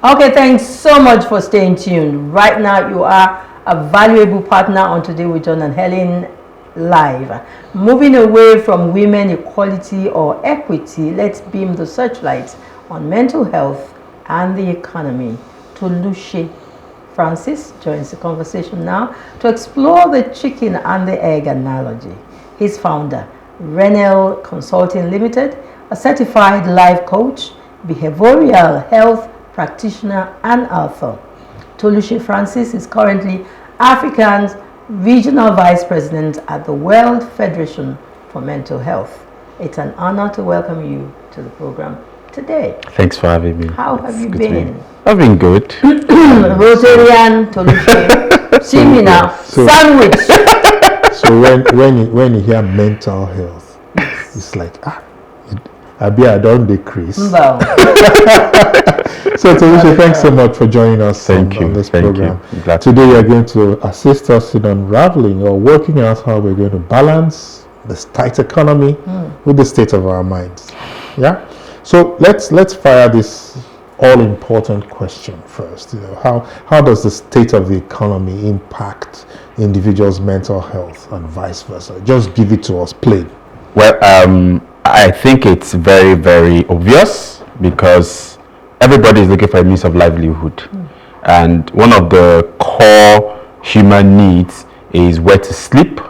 Okay, thanks so much for staying tuned. Right now, you are a valuable partner on Today with John and Helen Live. Moving away from women equality or equity, let's beam the searchlight on mental health and the economy. Toluche Francis joins the conversation now to explore the chicken and the egg analogy. His founder, Renel Consulting Limited, a certified life coach, behavioral health practitioner and author. Toluche Francis is currently Africa's Regional Vice President at the World Federation for Mental Health. It's an honor to welcome you to the program today. Thanks for having me. How have you been? I've been good. Rotarian Toluche. See me now. Sandwich. So when you hear mental health, it's like, I don't decrease. Wow. So Toluche, thanks so much for joining us on this program. Today you're going to assist us in unraveling or working out how we're going to balance this tight economy with the state of our minds. Yeah? So let's fire this all-important question first. You know, how does the state of the economy impact individuals' mental health and vice versa? Just give it to us plain. Well, I think it's very, very obvious because everybody is looking for a means of livelihood. And one of the core human needs is where to sleep,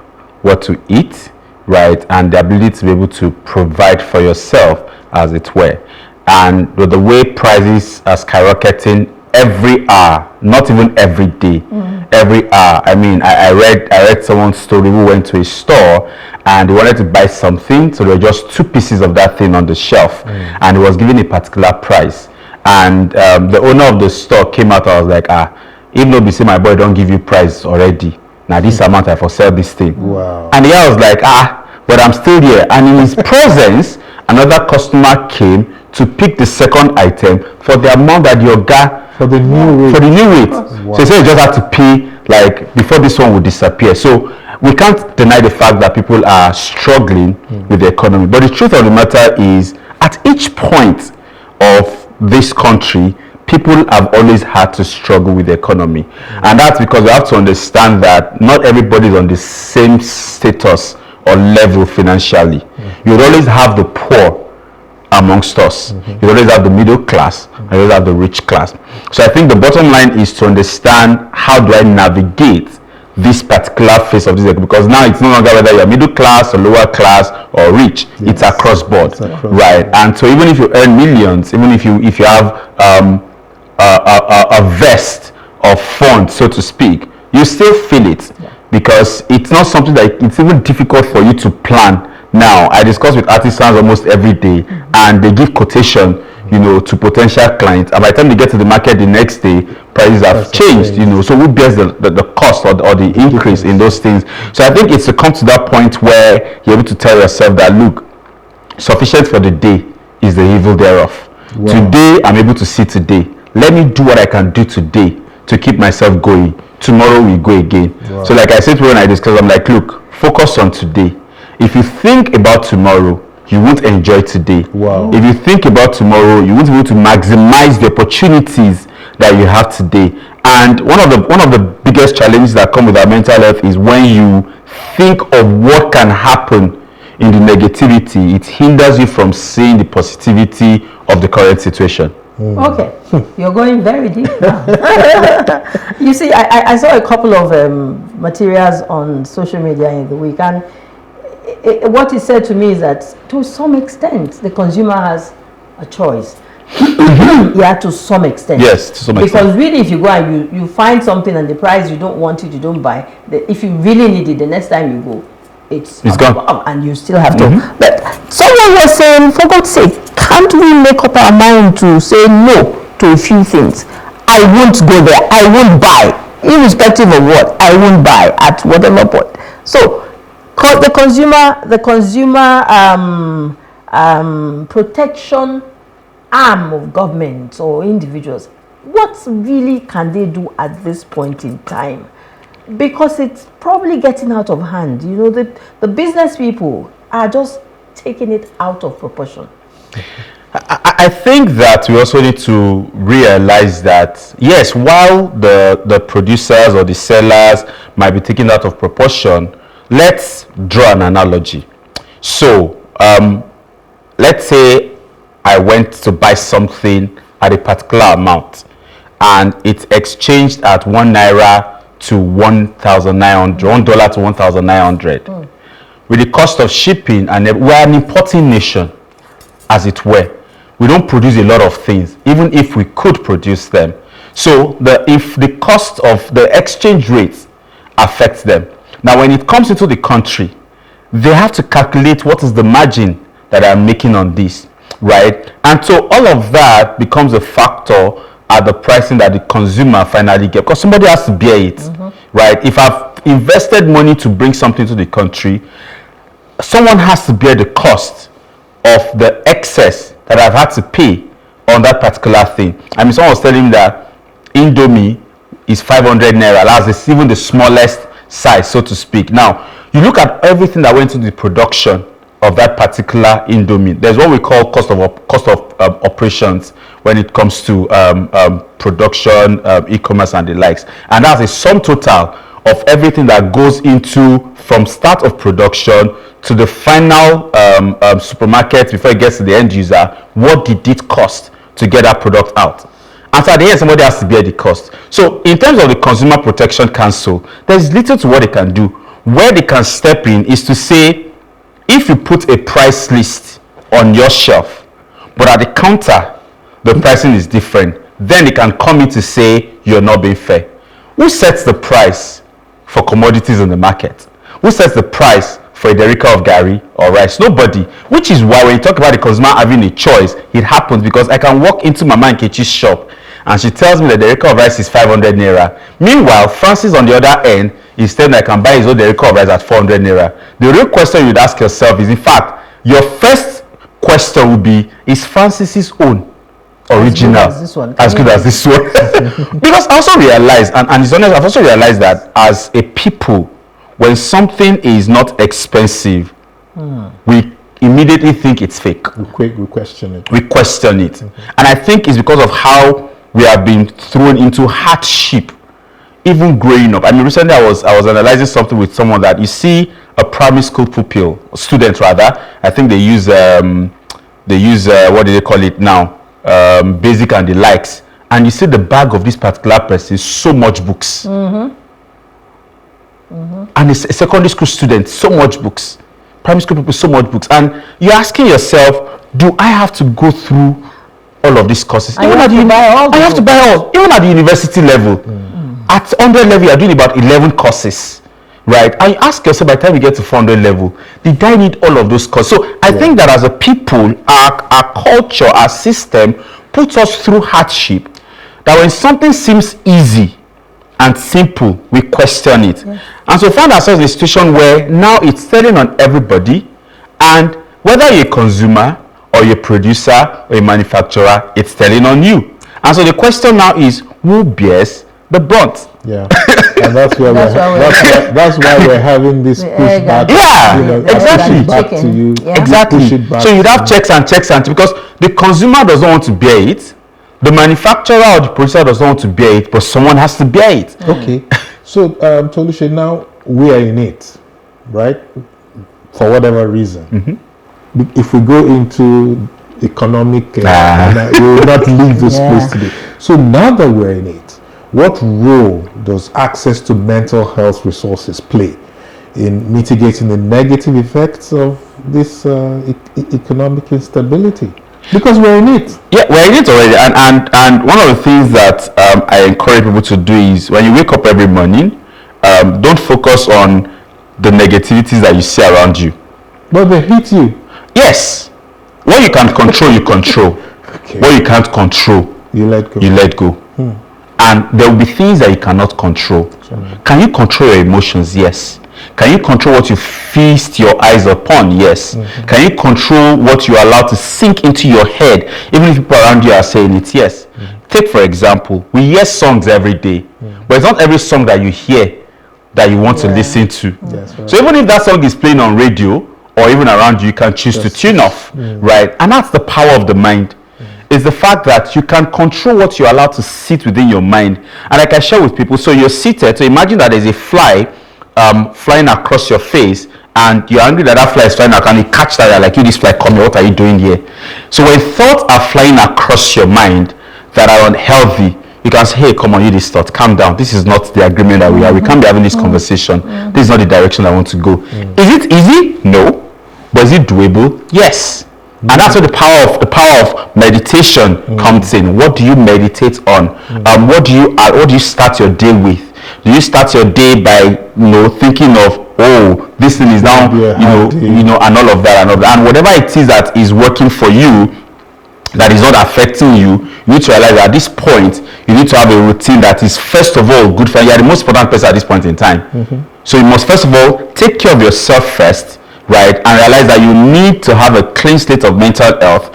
what to eat, right? And the ability to be able to provide for yourself, as it were. And with the way prices are skyrocketing every hour, not even every day, every hour. I mean, I read someone's story who went to a store and they wanted to buy something, so there were just 2 pieces of that thing on the shelf, and it was given a particular price. And the owner of the store came out and was like, even though you say my boy don't give you price already, now this amount I for sell this thing. Wow. And the guy was like, but I'm still here. And in his presence, another customer came to pick the second item for the amount that your guy for the new weight. Wow. So he said you just have to pay like before this one will disappear. So we can't deny the fact that people are struggling with the economy. But the truth of the matter is, at each point of this country, people have always had to struggle with the economy. And that's because we have to understand that not everybody is on the same status or level financially. You will always have the poor amongst us. You always have the middle class and you always have the rich class. So I think the bottom line is to understand how do I navigate this particular phase of this, because now it's no longer whether you're middle class or lower class or rich. It's across board, right? And so even if you earn millions, even if you have a vest of funds, so to speak, you still feel it, because it's not something that it's even difficult for you to plan. Now I discuss with artisans almost every day, and they give quotation, to potential clients, and by the time they get to the market the next day, prices have changed, so who bears the cost or the increase in those things? So I think it's to come to that point where you're able to tell yourself that, look, sufficient for the day is the evil thereof. Today I'm able to see today. Let me do what I can do today to keep myself going. Tomorrow we go again. So like I said to when I discuss, I'm like, look, focus on today. If you think about tomorrow, you won't enjoy today. If you think about tomorrow, you won't be able to maximize the opportunities that you have today. And one of the biggest challenges that come with our mental health is when you think of what can happen in the negativity, it hinders you from seeing the positivity of the current situation. Okay, you're going very deep now. You see, I saw a couple of materials on social media in the week, and what is said to me is that to some extent the consumer has a choice. Yeah, to some extent. Yes, to some extent. Because really, if you go and you find something and the price you don't want it, you don't buy. If you really need it, the next time you go, it's gone, and you still have to. But someone was saying, for God's sake, can't we make up our mind to say no to a few things? I won't go there. I won't buy, irrespective of what. I won't buy at whatever point. So the consumer protection arm of government or individuals, what really can they do at this point in time? Because it's probably getting out of hand. The business people are just taking it out of proportion. I I think that we also need to realize that, yes, while the producers or the sellers might be taken out of proportion, let's draw an analogy. So, let's say I went to buy something at a particular amount and it's exchanged at 1 naira to 1,900, $1 to 1,900. With the cost of shipping, and we're an importing nation, as it were. We don't produce a lot of things, even if we could produce them. So if the cost of the exchange rates affects them. Now, when it comes into the country, they have to calculate what is the margin that I'm making on this, right? And so all of that becomes a factor at the pricing that the consumer finally gets, because somebody has to bear it, right? If I've invested money to bring something to the country, someone has to bear the cost of the excess that I've had to pay on that particular thing. I mean, someone was telling me that Indomie is 500 naira. That's even the smallest size, so to speak. Now, you look at everything that went into the production of that particular Indomie. There's what we call cost of operations when it comes to production, e-commerce and the likes. And that's a sum total of everything that goes into from start of production to the final supermarket before it gets to the end user. What did it cost to get that product out? And so at the end, somebody has to bear the cost. So in terms of the Consumer Protection Council, there's little to what they can do. Where they can step in is to say, if you put a price list on your shelf, but at the counter, the pricing is different, then they can come in to say you're not being fair. Who sets the price for commodities in the market? Who sets the price for a derica of gari or rice? Nobody. Which is why when you talk about the consumer having a choice, it happens because I can walk into Mama Nkechi's shop and she tells me that the derica of rice is 500 naira. Meanwhile, Francis on the other end is telling me I can buy his own derica of rice at 400 naira. The real question you'd ask yourself is, in fact, your first question would be, is Francis's own original as good as this one? Because I also realized, and it's honest, I've also realized that as a people, when something is not expensive, we immediately think it's fake. We question it. We question it. And I think it's because of how we have been thrown into hardship, even growing up. I mean, recently I was analyzing something with someone that you see a primary school pupil, student rather. I think they use what do they call it now? Basic and the likes. And you see the bag of this particular person, so much books. And it's a secondary school student, so much books. Primary school people, so much books. And you're asking yourself, do I have to go through all of these courses? I have to buy all. Even at the university level. At 100 level, you're doing about 11 courses. Right? And you ask yourself, by the time you get to 400 level, did I need all of those courses? So I think that as a people, our culture, our system puts us through hardship. That when something seems easy and simple, we question it. And so we find ourselves in a situation where now it's telling on everybody, and whether you're a consumer or you're a producer or a manufacturer, it's telling on you. And so the question now is, who bears the brunt? Yeah, and that's why we're having this pushback. Exactly. Back to you. Exactly. So you'd have checks and because the consumer doesn't want to bear it, the manufacturer or the producer doesn't want to bear it, but someone has to bear it. Okay. So Tolushe, now we are in it, right? For whatever reason. If we go into economic, we will not leave this place today. So now that we're in it, what role does access to mental health resources play in mitigating the negative effects of this economic instability? Because we're in it. Yeah, we're in it already. And one of the things that I encourage people to do is, when you wake up every morning, don't focus on the negativities that you see around you. But they hit you. Yes. What you can control, you control. Okay. What you can't control, you let go. You let go. And there will be things that you cannot control. Can you control your emotions? Yes. Can you control what you feast your eyes upon? Yes. Can you control what you allow to sink into your head, even if people around you are saying it? Yes. Take, for example, we hear songs every day, but it's not every song that you hear that you want to listen to. Right. So even if that song is playing on radio or even around you, you can choose to tune off, right? And that's the power of the mind. is the fact that you can control what you're allowed to sit within your mind. And like I share with people, so you're seated, so imagine that there's a fly flying across your face, and you're angry that that fly is flying across, and you catch that, you're like, you, this fly, come here, what are you doing here? So when thoughts are flying across your mind that are unhealthy, you can say, hey, come on, you, this thought, calm down. This is not the agreement that we are. We can't be having this conversation. This is not the direction I want to go. Is it easy? No. But is it doable? Yes. And that's where the power of meditation comes in. What do you meditate on? What do you start your day with? Do you start your day by thinking of, oh, this thing is now and all of that and whatever it is that is working for you, that is not affecting you, you need to realize that at this point you need to have a routine that is first of all good for you. You are the most important person at this point in time. So you must first of all take care of yourself first, right, and realize that you need to have a clean state of mental health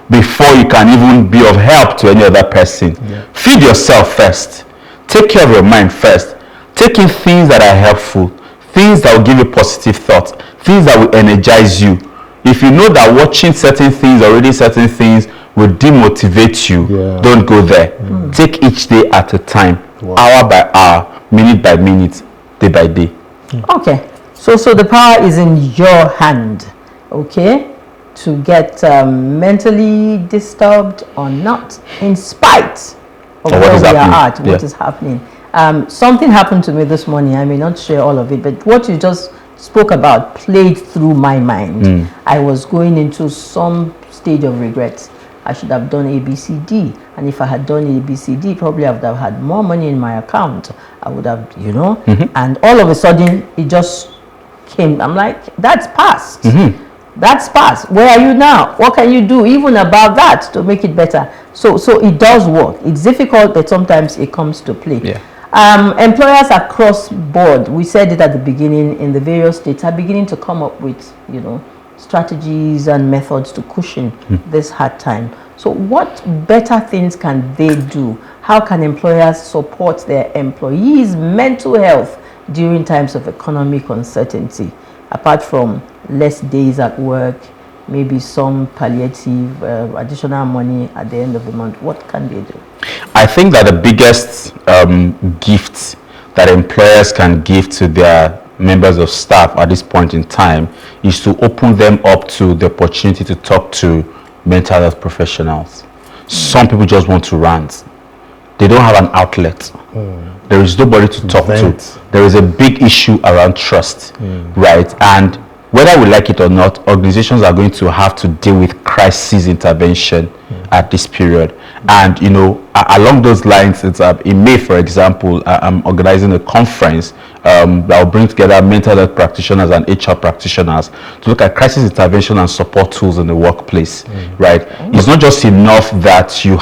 before you can even be of help to any other person. Feed yourself first. Take care of your mind first. Take in things that are helpful, things that will give you positive thoughts, things that will energize you. If you know that watching certain things or reading certain things will demotivate you, don't go there. Take each day at a time, hour by hour, minute by minute, day by day. Okay, so the power is in your hand, okay, to get mentally disturbed or not, in spite of where we are at, what is happening. Something happened to me this morning. I may not share all of it, but what you just spoke about played through my mind. I was going into some stage of regret. I should have done A, B, C, D. And if I had done A, B, C, D, probably I would have had more money in my account. I would have, and all of a sudden it just came. I'm like, that's past. That's past. Where are you now? What can you do even about that to make it better? So it does work. It's difficult, but sometimes it comes to play. Employers across board, we said it at the beginning, in the various states are beginning to come up with, strategies and methods to cushion this hard time. So what better things can they do? How can employers support their employees' mental health during times of economic uncertainty? Apart from less days at work, maybe some palliative, additional money at the end of the month, what can they do? I think that the biggest gift that employers can give to their members of staff at this point in time is to open them up to the opportunity to talk to mental health professionals. Some people just want to rant. They don't have an outlet. There is nobody to talk to. There is a big issue around trust, right? And whether we like it or not, organizations are going to have to deal with crisis intervention at this period. And along those lines, it's in May, for example, I'm organizing a conference that will bring together mental health practitioners and HR practitioners to look at crisis intervention and support tools in the workplace, right? It's not just enough that you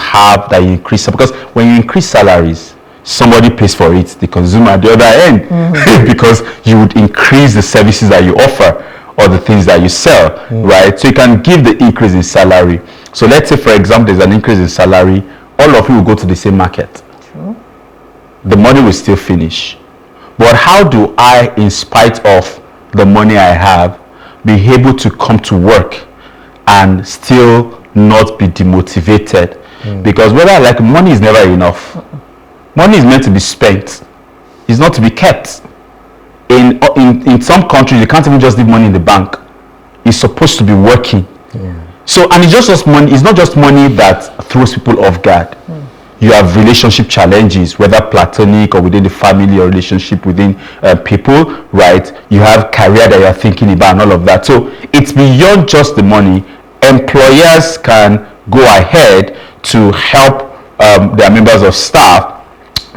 increase, because when you increase salaries, somebody pays for it, the consumer at the other end, because you would increase the services that you offer or the things that you sell, right? So you can give the increase in salary. So let's say, for example, there's an increase in salary, all of you will go to the same market. True. The money will still finish. But how do I, in spite of the money I have, be able to come to work and still not be demotivated? Because whether I like, money is never enough. Money is meant to be spent. It's not to be kept. In some countries, you can't even just leave money in the bank. It's supposed to be working. So, and it's not just money that throws people off guard. You have relationship challenges, whether platonic or within the family or relationship within people, right? You have career that you're thinking about and all of that. So it's beyond just the money. Employers can go ahead to help their members of staff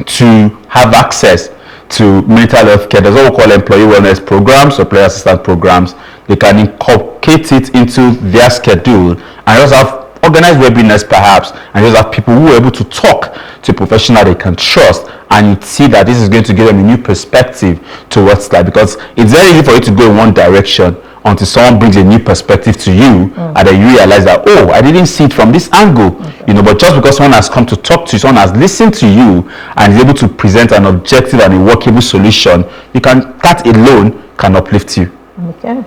to have access to mental health care. There's what we call employee wellness programs or player assistance programs. They can inculcate it into their schedule and just have organized webinars perhaps, and just have people who are able to talk to a professional they can trust, and you see that this is going to give them a new perspective towards that, because it's very easy for you to go in one direction until someone brings a new perspective to you, and then you realize that, oh, I didn't see it from this angle, but just because someone has come to talk to you, someone has listened to you and is able to present an objective and a workable solution, that alone can uplift you. Okay.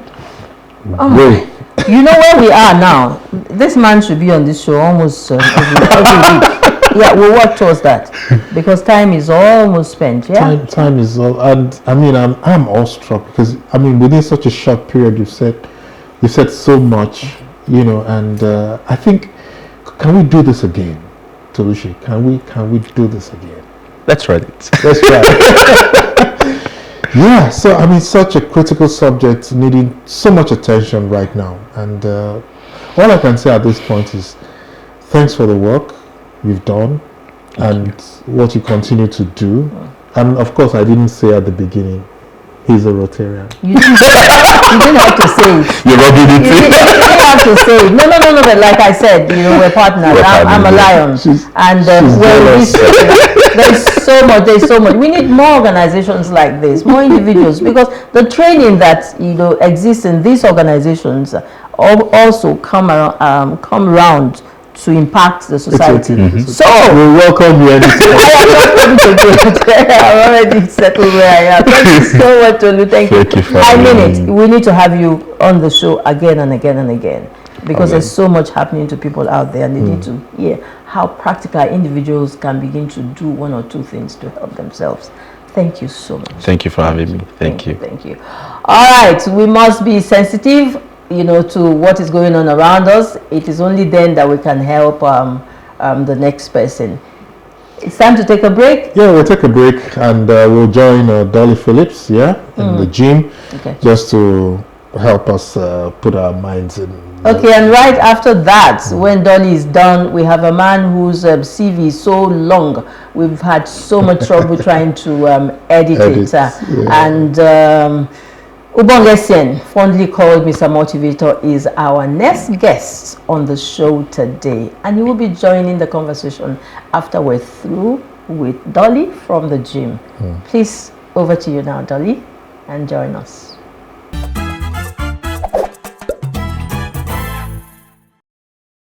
You know where we are now. This man should be on this show almost every week. Yeah, we'll work towards that because time is almost spent. Yeah, time is all, and I mean, I'm awestruck because I mean, within such a short period, you said so much, you know, and I think, can we do this again, Toluche? Can we do this again? Let's try it. Let's try it. Yeah, so I mean, such a critical subject needing so much attention right now, and all I can say at this point is thanks for the work you've done and what you continue to do. And of course, I didn't say at the beginning, he's a Rotarian. You didn't have to say it. You're rubbing it in. You didn't have to say it. No, but like I said, you know, we're partners. I'm a lion. And there's so much. We need more organizations like this, more individuals, because the training that, you know, exists in these organizations also come around to impact the society. So we welcome you anytime. I'm already settled where I am. Thank you so much, Tolu. Thank you. I mean it. We need to have you on the show again and again and again, because there's so much happening to people out there, and they need to hear how practical individuals can begin to do one or two things to help themselves. Thank you so much. Thank you for having me. Thank you. Thank you. All right, we must be sensitive, you know, to what is going on around us. It is only then that we can help the next person. It's time to take a break. Yeah, we'll take a break, and we'll join Dolly Phillips, in the gym, just to help us put our minds in. Okay, and right after that, when Dolly is done, we have a man whose CV is so long. We've had so much trouble trying to edit it. And Ubongesien, fondly called Mr. Motivator, is our next guest on the show today. And he will be joining the conversation after we're through with Dolly from the gym. Please, over to you now, Dolly, and join us.